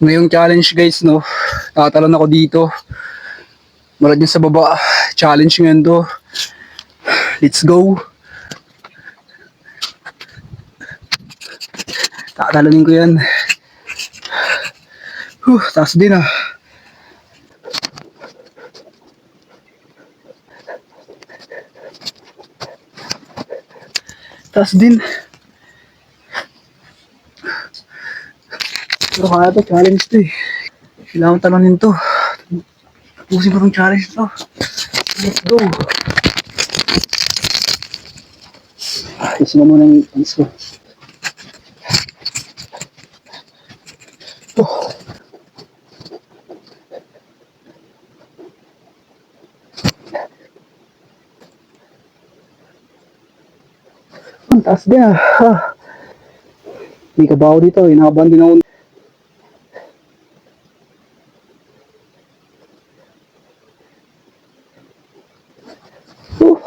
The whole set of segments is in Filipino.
Ngayong challenge guys, no, tatalon ako dito. Mula din sa baba, challenge ngayon to. Let's go. Tatalonin ko yan. Taas din ah. Taas din. Pero kaya to, challenge to eh. Kailangan talonin to. Tapusin ko tong challenge to. Let's go. Ayusin mo muna yung pants ko. Ang taas din ah. May kabaho dito, inakabahan din ako.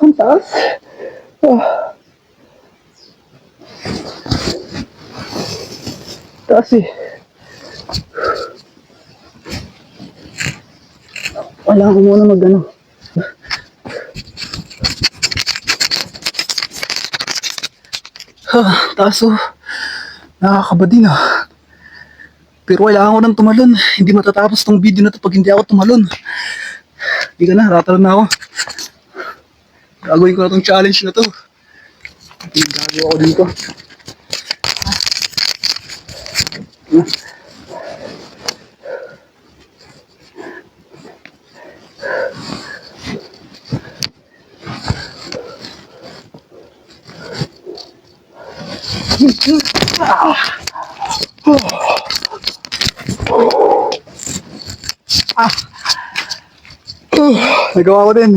Ang taas. Taas eh. Wala ko muna mag-ano. Taas oh. Nakakaba din ah. Pero kailangan ko nang tumalon. Hindi matatapos tong video na to pag hindi ako tumalon. Hindi ka na, ratalon na ako. Gagawin ko na tong challenge na to. Gagawa ako dito. Nagawa ko din.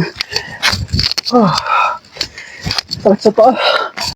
Sakit sa paa.